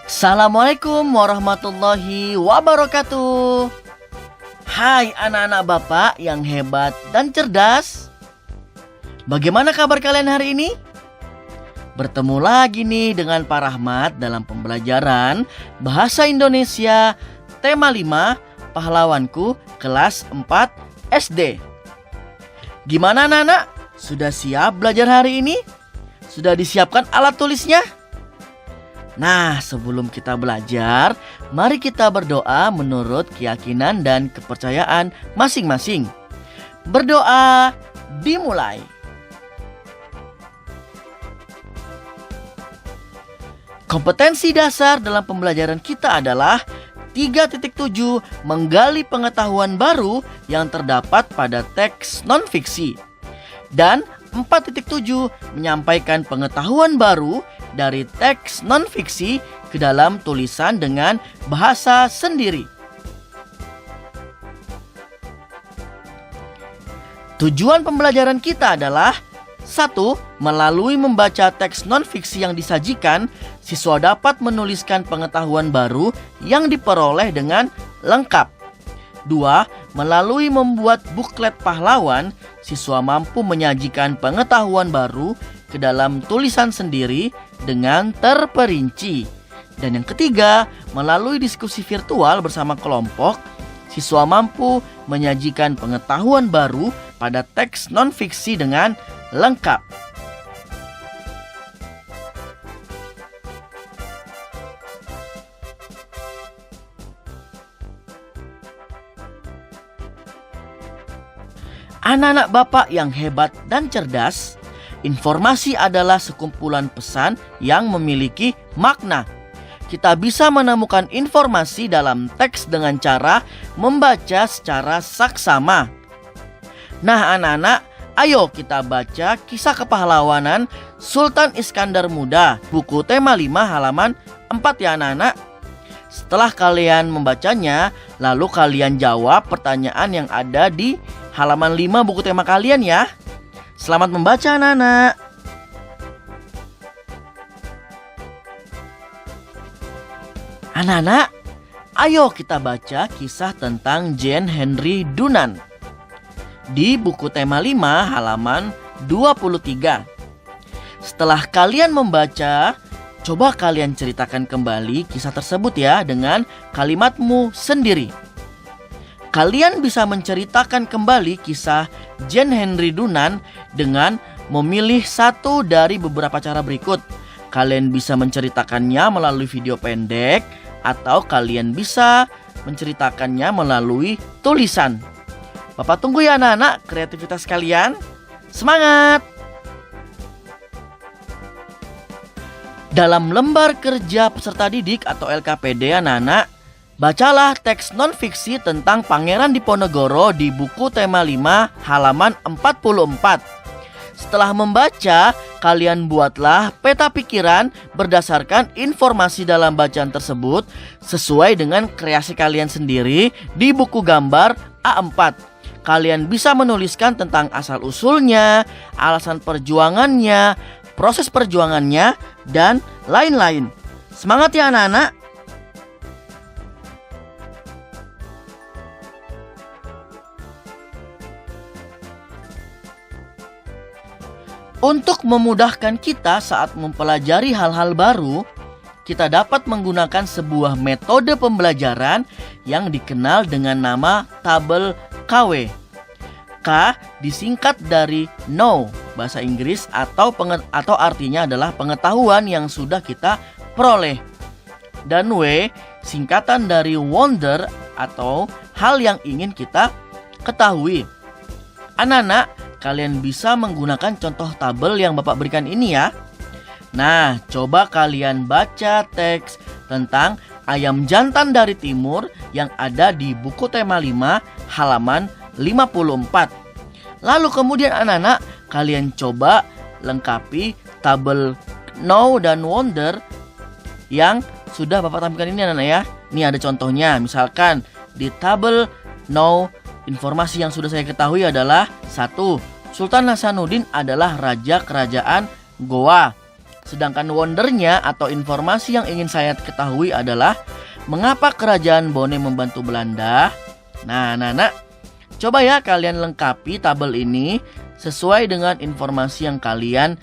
Assalamualaikum warahmatullahi wabarakatuh. Hai anak-anak Bapak yang hebat dan cerdas. Bagaimana kabar kalian hari ini? Bertemu lagi nih dengan Pak Rahmat dalam pembelajaran Bahasa Indonesia tema 5 Pahlawanku kelas 4 SD. Gimana anak-anak? Sudah siap belajar hari ini? Sudah disiapkan alat tulisnya? Nah, sebelum kita belajar, mari kita berdoa menurut keyakinan dan kepercayaan masing-masing. Berdoa dimulai. Kompetensi dasar dalam pembelajaran kita adalah 3.7 menggali pengetahuan baru yang terdapat pada teks non-fiksi. Dan 4.7 menyampaikan pengetahuan baru dari teks non-fiksi ke dalam tulisan dengan bahasa sendiri. Tujuan pembelajaran kita adalah 1. Melalui membaca teks non-fiksi yang disajikan, siswa dapat menuliskan pengetahuan baru yang diperoleh dengan lengkap. 2. Melalui membuat buklet pahlawan, siswa mampu menyajikan pengetahuan baru ke dalam tulisan sendiri dengan terperinci. Dan yang ketiga, melalui diskusi virtual bersama kelompok, siswa mampu menyajikan pengetahuan baru pada teks non-fiksi dengan lengkap. Anak-anak Bapak yang hebat dan cerdas, informasi adalah sekumpulan pesan yang memiliki makna. Kita bisa menemukan informasi dalam teks dengan cara membaca secara saksama. Nah anak-anak, ayo kita baca kisah kepahlawanan Sultan Iskandar Muda, buku tema 5 halaman 4 ya anak-anak. Setelah kalian membacanya, lalu kalian jawab pertanyaan yang ada di halaman 5 buku tema kalian ya. Selamat membaca anak-anak. Anak-anak, ayo kita baca kisah tentang Jane Henry Dunant di buku tema 5 halaman 23. Setelah kalian membaca, coba kalian ceritakan kembali kisah tersebut ya dengan kalimatmu sendiri. Kalian bisa menceritakan kembali kisah Jane Henry Dunant dengan memilih satu dari beberapa cara berikut. Kalian bisa menceritakannya melalui video pendek atau kalian bisa menceritakannya melalui tulisan. Bapak tunggu ya anak-anak kreativitas kalian. Semangat! Dalam lembar kerja peserta didik atau LKPD anak-anak, bacalah teks non-fiksi tentang Pangeran Diponegoro di buku tema 5 halaman 44. Setelah membaca, kalian buatlah peta pikiran berdasarkan informasi dalam bacaan tersebut sesuai dengan kreasi kalian sendiri di buku gambar A4. Kalian bisa menuliskan tentang asal-usulnya, alasan perjuangannya, proses perjuangannya, dan lain-lain. Semangat ya anak-anak! Untuk memudahkan kita saat mempelajari hal-hal baru, kita dapat menggunakan sebuah metode pembelajaran yang dikenal dengan nama tabel KW. K disingkat dari know, bahasa Inggris, atau artinya adalah pengetahuan yang sudah kita peroleh. Dan W singkatan dari wonder atau hal yang ingin kita ketahui. Anak-anak, kalian bisa menggunakan contoh tabel yang Bapak berikan ini ya. Nah, coba kalian baca teks tentang ayam jantan dari timur yang ada di buku tema 5 halaman 54. Lalu kemudian anak-anak, kalian coba lengkapi tabel know dan wonder yang sudah Bapak tampilkan ini anak-anak ya. Ini ada contohnya, misalkan di tabel know, informasi yang sudah saya ketahui adalah 1. Sultan Hasanuddin adalah raja kerajaan Goa. Sedangkan wondernya atau informasi yang ingin saya ketahui adalah mengapa kerajaan Bone membantu Belanda. Nah, anak-anak, coba ya kalian lengkapi tabel ini sesuai dengan informasi yang kalian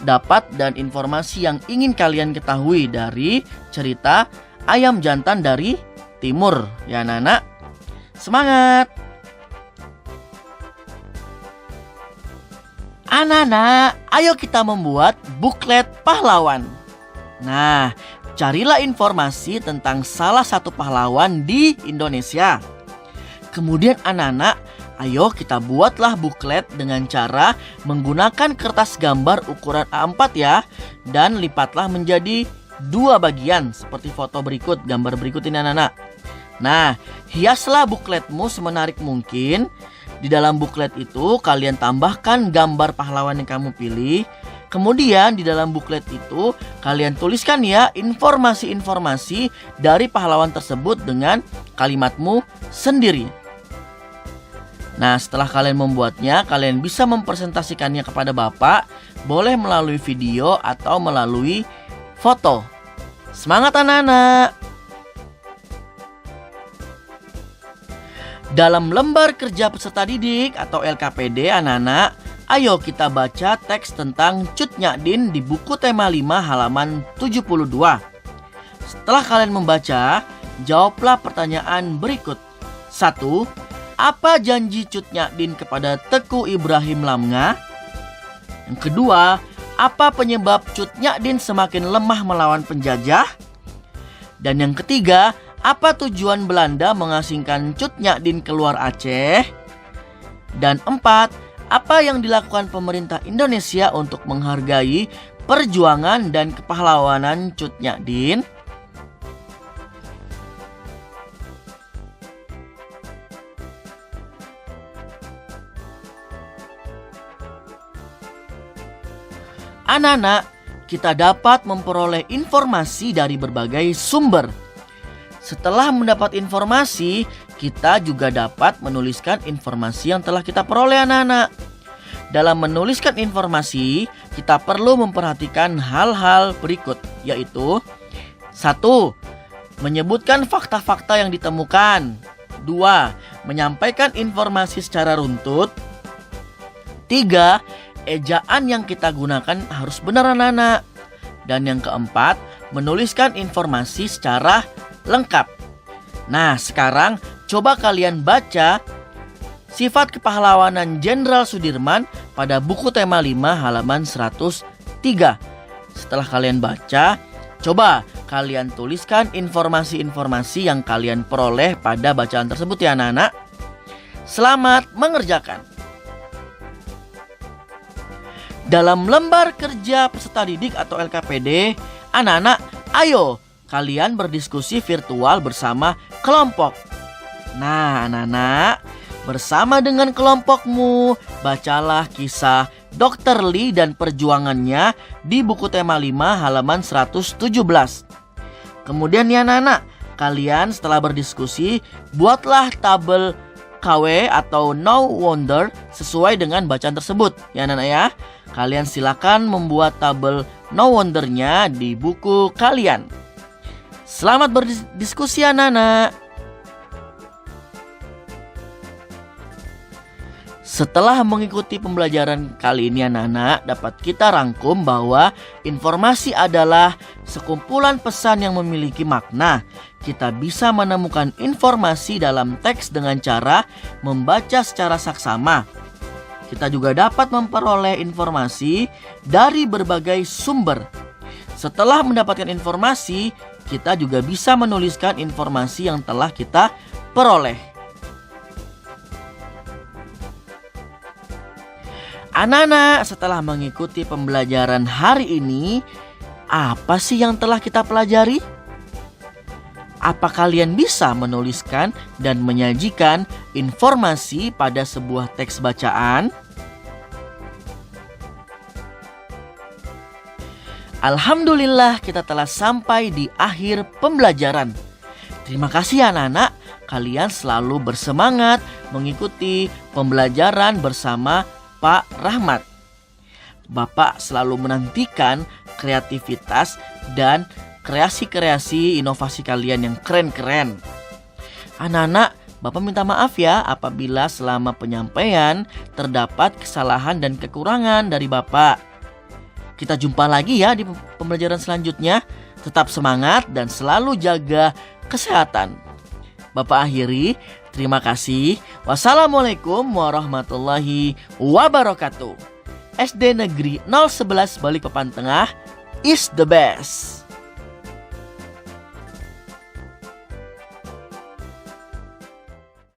dapat dan informasi yang ingin kalian ketahui dari cerita ayam jantan dari timur. Ya anak-anak, semangat! Anak-anak, ayo kita membuat buklet pahlawan. Nah, carilah informasi tentang salah satu pahlawan di Indonesia. Kemudian anak-anak, ayo kita buatlah buklet dengan cara menggunakan kertas gambar ukuran A4 ya. Dan lipatlah menjadi 2 bagian seperti foto berikut, gambar berikut ini anak-anak. Nah, hiaslah bukletmu semenarik mungkin. Di dalam buklet itu kalian tambahkan gambar pahlawan yang kamu pilih. Kemudian di dalam buklet itu kalian tuliskan ya informasi-informasi dari pahlawan tersebut dengan kalimatmu sendiri. Nah, setelah kalian membuatnya, kalian bisa mempresentasikannya kepada Bapak, boleh melalui video atau melalui foto. Semangat anak-anak! Dalam lembar kerja peserta didik atau LKPD anak-anak, ayo kita baca teks tentang Cut Nyak Dien di buku tema 5 halaman 72. Setelah kalian membaca, jawablah pertanyaan berikut. 1. Apa janji Cut Nyak Dien kepada Teku Ibrahim Lamnga? Yang kedua, apa penyebab Cut Nyak Dien semakin lemah melawan penjajah? Dan yang ketiga, apa tujuan Belanda mengasingkan Cut Nyak Dien keluar Aceh? Dan 4. Apa yang dilakukan pemerintah Indonesia untuk menghargai perjuangan dan kepahlawanan Cut Nyak Dien? Anak-anak, kita dapat memperoleh informasi dari berbagai sumber. Setelah mendapat informasi, kita juga dapat menuliskan informasi yang telah kita peroleh anak-anak. Dalam menuliskan informasi, kita perlu memperhatikan hal-hal berikut, yaitu 1. Menyebutkan fakta-fakta yang ditemukan. 2. Menyampaikan informasi secara runtut. 3. Ejaan yang kita gunakan harus benar anak-anak. Dan yang keempat, menuliskan informasi secara lengkap. Nah, sekarang coba kalian baca sifat kepahlawanan Jenderal Sudirman pada buku tema 5 halaman 103. Setelah kalian baca, coba kalian tuliskan informasi-informasi yang kalian peroleh pada bacaan tersebut ya anak-anak. Selamat mengerjakan. Dalam lembar kerja peserta didik atau LKPD, anak-anak, ayo kalian berdiskusi virtual bersama kelompok. Nah, anak-anak, bersama dengan kelompokmu, bacalah kisah Dr. Lee dan perjuangannya di buku tema 5 halaman 117. Kemudian ya anak-anak, kalian setelah berdiskusi, buatlah tabel KW atau No Wonder sesuai dengan bacaan tersebut. Ya anak-anak ya, kalian silakan membuat tabel No Wonder-nya di buku kalian. Selamat berdiskusi anak-anak. Setelah mengikuti pembelajaran kali ini anak-anak, dapat kita rangkum bahwa informasi adalah sekumpulan pesan yang memiliki makna. Kita bisa menemukan informasi dalam teks dengan cara membaca secara saksama. Kita juga dapat memperoleh informasi dari berbagai sumber. Setelah mendapatkan informasi, kita juga bisa menuliskan informasi yang telah kita peroleh. Anak-anak, setelah mengikuti pembelajaran hari ini, apa sih yang telah kita pelajari? Apa kalian bisa menuliskan dan menyajikan informasi pada sebuah teks bacaan? Alhamdulillah, kita telah sampai di akhir pembelajaran. Terima kasih anak-anak, kalian selalu bersemangat mengikuti pembelajaran bersama Pak Rahmat. Bapak selalu menantikan kreativitas dan kreasi-kreasi inovasi kalian yang keren-keren. Anak-anak, Bapak minta maaf ya apabila selama penyampaian terdapat kesalahan dan kekurangan dari Bapak. Kita jumpa lagi ya di pembelajaran selanjutnya. Tetap semangat dan selalu jaga kesehatan. Bapak akhiri, terima kasih. Wassalamualaikum warahmatullahi wabarakatuh. SD Negeri 011 Balikpapan Tengah is the best.